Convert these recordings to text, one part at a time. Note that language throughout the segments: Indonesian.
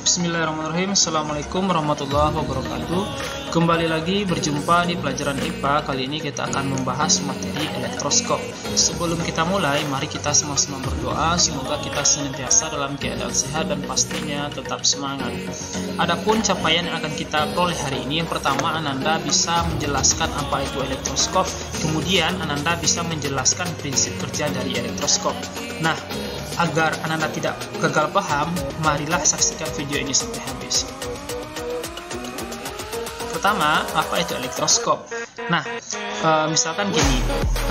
Bismillahirrahmanirrahim. Assalamualaikum warahmatullahi wabarakatuh. Kembali lagi berjumpa di pelajaran IPA. Kali ini kita akan membahas materi elektroskop. Sebelum kita mulai, mari kita sama-sama berdoa semoga kita senantiasa dalam keadaan sehat dan pastinya tetap semangat. Adapun capaian yang akan kita peroleh hari ini, yang pertama, Ananda bisa menjelaskan apa itu elektroskop. Kemudian Ananda bisa menjelaskan prinsip kerja dari elektroskop. Nah, agar Ananda tidak gagal paham, marilah saksikan video ini sampai habis. Pertama, apa itu elektroskop? Nah, misalkan gini,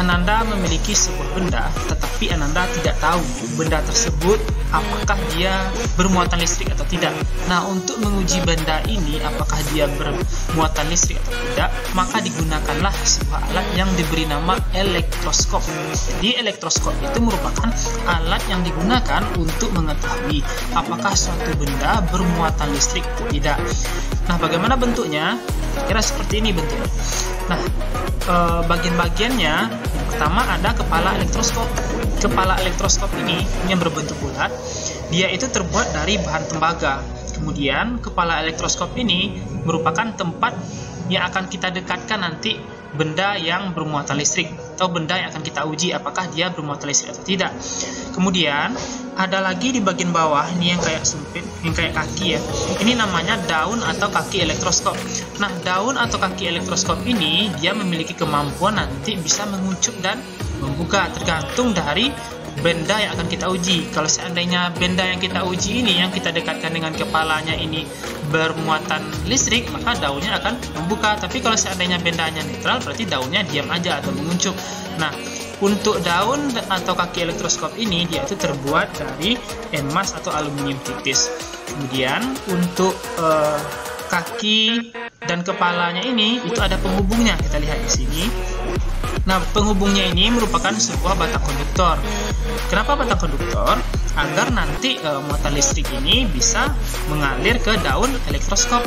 Ananda memiliki sebuah benda, tetapi Ananda tidak tahu benda tersebut apakah dia bermuatan listrik atau tidak. Nah, untuk menguji benda ini apakah dia bermuatan listrik atau tidak, maka digunakanlah sebuah alat yang diberi nama elektroskop. Jadi, elektroskop itu merupakan alat yang digunakan untuk mengetahui apakah suatu benda bermuatan listrik atau tidak. Nah, bagaimana bentuknya? Kira seperti ini bentuknya. Nah, bagian-bagiannya, yang pertama ada kepala elektroskop. Kepala elektroskop ini yang berbentuk bulat, dia itu terbuat dari bahan tembaga. Kemudian kepala elektroskop ini merupakan tempat yang akan kita dekatkan nanti benda yang bermuatan listrik atau benda yang akan kita uji apakah dia bermuatan listrik atau tidak. Kemudian ada lagi di bagian bawah, ini yang kayak sempit, yang kayak kaki ya. Ini namanya daun atau kaki elektroskop. Nah, daun atau kaki elektroskop ini dia memiliki kemampuan nanti bisa menguncup dan membuka tergantung dari benda yang akan kita uji. Kalau seandainya benda yang kita uji ini, yang kita dekatkan dengan kepalanya ini bermuatan listrik, maka daunnya akan membuka. Tapi kalau seandainya bendanya netral, berarti daunnya diam aja atau menguncup. Nah, untuk daun atau kaki elektroskop ini, dia itu terbuat dari emas atau aluminium tipis. Kemudian untuk kaki dan kepalanya ini, itu ada penghubungnya. Kita lihat di sini. Nah, penghubungnya ini merupakan sebuah batang konduktor. Kenapa batang konduktor? Agar nanti muatan listrik ini bisa mengalir ke daun elektroskop.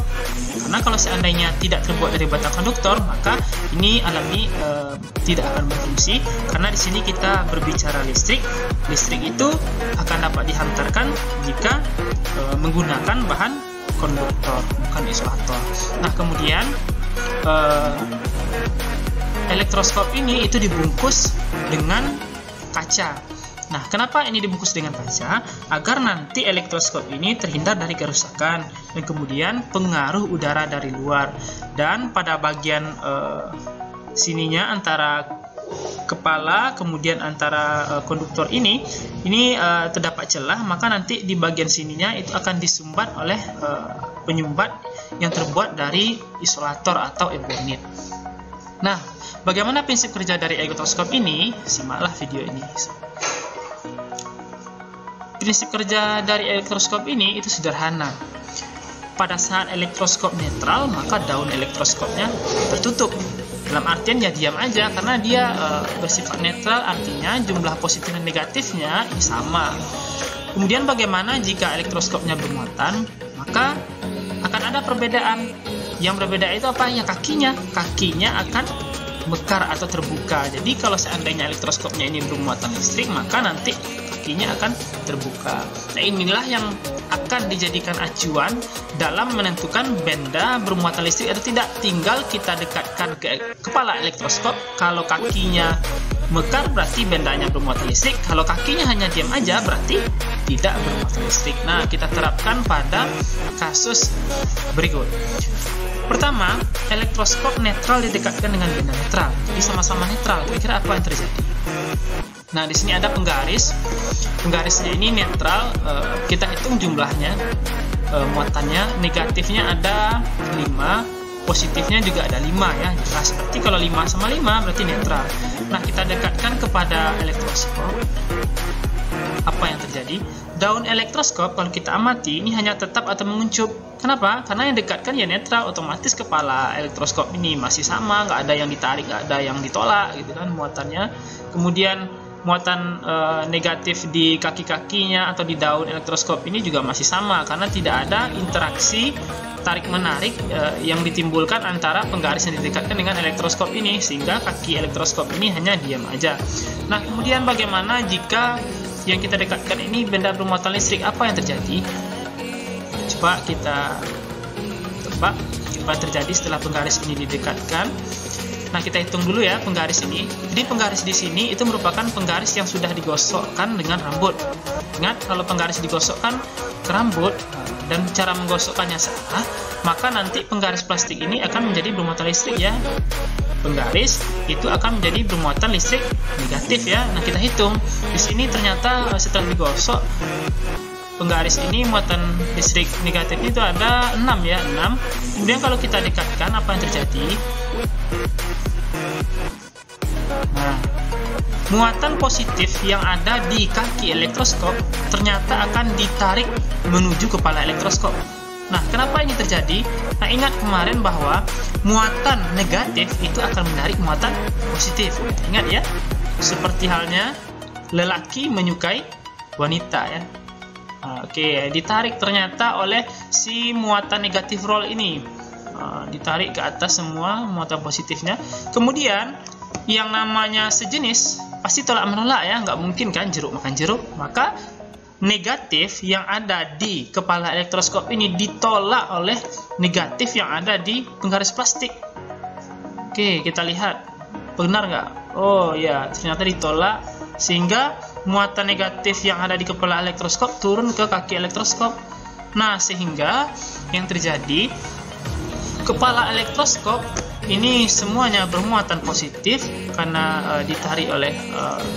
Karena kalau seandainya tidak terbuat dari batang konduktor, maka ini alat ini tidak akan berfungsi. Karena di sini kita berbicara listrik. Listrik itu akan dapat dihantarkan jika menggunakan bahan konduktor, bukan isolator. Nah, kemudian elektroskop ini itu dibungkus dengan kaca. Nah, kenapa ini dibungkus dengan kaca? Agar nanti elektroskop ini terhindar dari kerusakan dan kemudian pengaruh udara dari luar. Dan pada bagian sininya antara kepala kemudian antara konduktor ini terdapat celah, maka nanti di bagian sininya itu akan disumbat oleh penyumbat yang terbuat dari isolator atau ebonit. Nah, bagaimana prinsip kerja dari elektroskop ini? Simaklah video ini. Prinsip kerja dari elektroskop ini itu sederhana. Pada saat elektroskop netral, maka daun elektroskopnya tertutup. Dalam artian ya diam aja, karena dia bersifat netral, artinya jumlah positif dan negatifnya ini sama. Kemudian bagaimana jika elektroskopnya bermuatan? Maka akan ada perbedaan. Yang berbeda itu apa? Ya kakinya. Kakinya akan mekar atau terbuka. Jadi kalau seandainya elektroskopnya ini bermuatan listrik, maka nanti kakinya akan terbuka. Nah, inilah yang akan dijadikan acuan dalam menentukan benda bermuatan listrik atau tidak. Tinggal kita dekatkan ke kepala elektroskop. Kalau kakinya mekar berarti bendanya bermuatan listrik. Kalau kakinya hanya diam aja berarti tidak bermuatan listrik. Nah, kita terapkan pada kasus berikut. Pertama, elektroskop netral didekatkan dengan benda netral. Jadi sama-sama netral. Kira-kira apa yang terjadi? Nah, di sini ada penggaris. Penggarisnya ini netral. Kita hitung jumlahnya, muatannya. Negatifnya ada 5, positifnya juga ada 5 ya. Jelas. Berarti kalau 5 sama 5 berarti netral. Nah, kita dekatkan kepada elektroskop. Apa yang terjadi? Daun elektroskop kalau kita amati ini hanya tetap atau menguncup. Kenapa? Karena yang dekatkan ya netral, otomatis kepala elektroskop ini masih sama, nggak ada yang ditarik, nggak ada yang ditolak gitu kan muatannya. Kemudian muatan negatif di kaki-kakinya atau di daun elektroskop ini juga masih sama, karena tidak ada interaksi tarik-menarik yang ditimbulkan antara penggaris yang didekatkan dengan elektroskop ini, sehingga kaki elektroskop ini hanya diam aja. Nah, kemudian bagaimana jika yang kita dekatkan ini benda bermuatan listrik? Apa yang terjadi? Coba kita tebak apa yang terjadi setelah penggaris ini didekatkan. Nah, kita hitung dulu ya penggaris ini. Jadi penggaris di sini itu merupakan penggaris yang sudah digosokkan dengan rambut. Ingat, kalau penggaris digosokkan ke rambut dan cara menggosokkannya salah, maka nanti penggaris plastik ini akan menjadi bermuatan listrik ya. Penggaris itu akan menjadi bermuatan listrik negatif ya. Nah, kita hitung. Di sini ternyata setelah digosok penggaris ini muatan listrik negatif itu ada 6 ya, 6. Kemudian kalau kita dekatkan, apa yang terjadi? Nah, muatan positif yang ada di kaki elektroskop ternyata akan ditarik menuju kepala elektroskop. Nah, kenapa ini terjadi? Nah, ingat kemarin bahwa muatan negatif itu akan menarik muatan positif. Ingat ya, seperti halnya lelaki menyukai wanita ya. Oke, ditarik ternyata oleh si muatan negatif roll ini. Ditarik ke atas semua muatan positifnya. Kemudian yang namanya sejenis pasti tolak menolak ya, nggak mungkin kan jeruk makan jeruk. Maka negatif yang ada di kepala elektroskop ini ditolak oleh negatif yang ada di penggaris plastik. Oke, kita lihat benar nggak? Oh ya, ternyata ditolak sehingga muatan negatif yang ada di kepala elektroskop turun ke kaki elektroskop. Nah, sehingga yang terjadi kepala elektroskop ini semuanya bermuatan positif karena ditarik oleh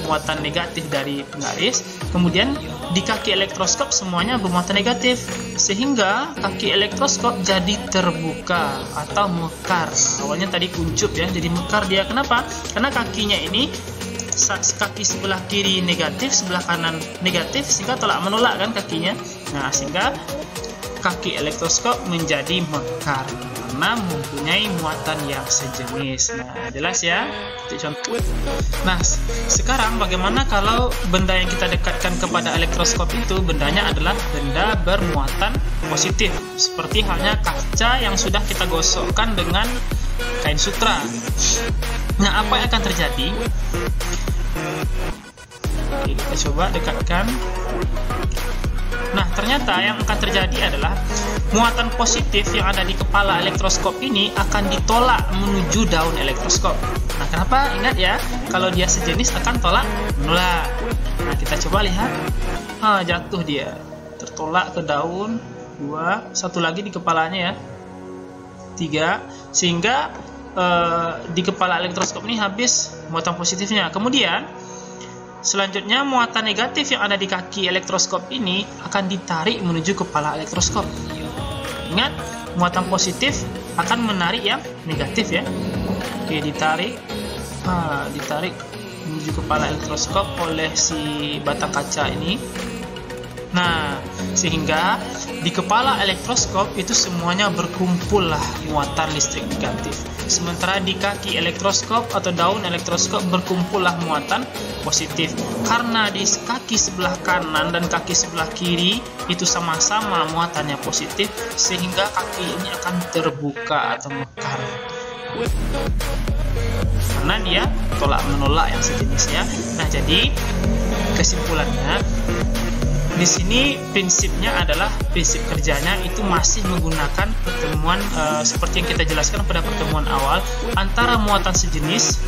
muatan negatif dari penggaris. Kemudian di kaki elektroskop semuanya bermuatan negatif sehingga kaki elektroskop jadi terbuka atau mekar. Awalnya tadi kuncup ya, jadi mekar dia. Kenapa? Karena kakinya ini kaki sebelah kiri negatif, sebelah kanan negatif, sehingga tolak menolak kan kakinya. Nah, sehingga kaki elektroskop menjadi mekar karena mempunyai muatan yang sejenis. Nah, jelas ya, itu contoh. Nah, sekarang bagaimana kalau benda yang kita dekatkan kepada elektroskop itu bendanya adalah benda bermuatan positif, seperti halnya kaca yang sudah kita gosokkan dengan kain sutra. Nah, apa yang akan terjadi? Oke, kita coba dekatkan. Nah, ternyata yang akan terjadi adalah muatan positif yang ada di kepala elektroskop ini akan ditolak menuju daun elektroskop. Nah, kenapa? Ingat ya, kalau dia sejenis akan tolak menolak. Nah, kita coba lihat. Jatuh dia. Tertolak ke daun. 2, satu lagi di kepalanya ya. 3, sehingga di kepala elektroskop ini habis muatan positifnya. Kemudian selanjutnya muatan negatif yang ada di kaki elektroskop ini akan ditarik menuju kepala elektroskop. Ingat, muatan positif akan menarik yang negatif ya. Oke, ditarik menuju kepala elektroskop oleh si batang kaca ini. Nah, sehingga di kepala elektroskop itu semuanya berkumpul lah muatan listrik negatif. Sementara di kaki elektroskop atau daun elektroskop berkumpullah muatan positif. Karena di kaki sebelah kanan dan kaki sebelah kiri itu sama-sama muatannya positif, sehingga kaki ini akan terbuka atau mekar. Karena dia tolak menolak yang sejenisnya. Nah, jadi kesimpulannya di sini prinsipnya adalah prinsip kerjanya itu masih menggunakan pertemuan seperti yang kita jelaskan pada pertemuan awal, antara muatan sejenis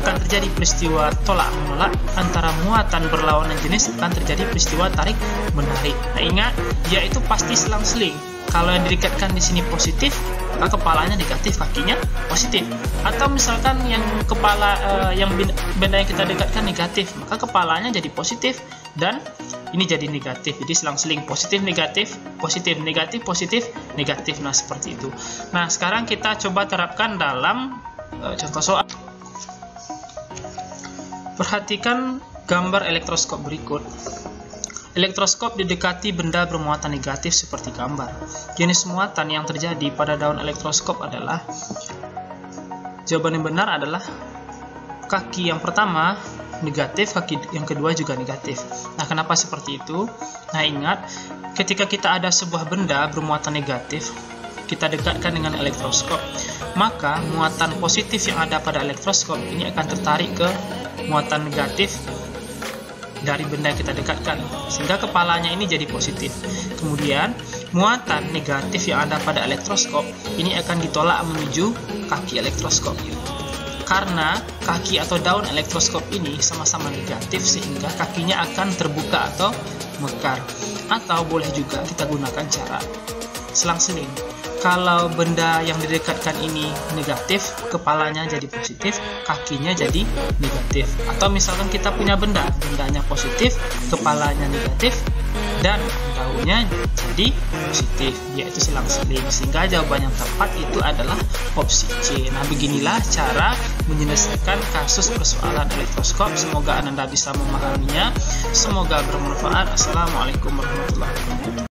akan terjadi peristiwa tolak menolak, antara muatan berlawanan jenis akan terjadi peristiwa tarik menarik. Nah, ingat, dia itu pasti selang-seling. Kalau yang didekatkan di sini positif, maka kepalanya negatif, kakinya positif. Atau misalkan yang kepala yang benda yang kita dekatkan negatif, maka kepalanya jadi positif dan ini jadi negatif. Jadi selang-seling positif negatif, positif negatif, positif negatif. Nah, seperti itu. Nah, sekarang kita coba terapkan dalam contoh soal. Perhatikan gambar elektroskop berikut. Elektroskop didekati benda bermuatan negatif seperti gambar. Jenis muatan yang terjadi pada daun elektroskop adalah, jawaban yang benar adalah kaki yang pertama negatif, kaki yang kedua juga negatif. Nah, kenapa seperti itu? Nah, ingat, ketika kita ada sebuah benda bermuatan negatif, kita dekatkan dengan elektroskop, maka muatan positif yang ada pada elektroskop ini akan tertarik ke muatan negatif dari benda yang kita dekatkan, sehingga kepalanya ini jadi positif. Kemudian muatan negatif yang ada pada elektroskop ini akan ditolak menuju kaki elektroskop, karena kaki atau daun elektroskop ini sama-sama negatif, sehingga kakinya akan terbuka atau mekar. Atau boleh juga kita gunakan cara selang-seling. Kalau benda yang didekatkan ini negatif, kepalanya jadi positif, kakinya jadi negatif. Atau misalkan kita punya bendanya positif, kepalanya negatif, dan daunnya jadi positif, yaitu selang-seling. Sehingga jawaban yang tepat itu adalah opsi C. Nah, beginilah cara menyelesaikan kasus persoalan elektroskop. Semoga Anda bisa memahaminya. Semoga bermanfaat. Assalamualaikum warahmatullahi wabarakatuh.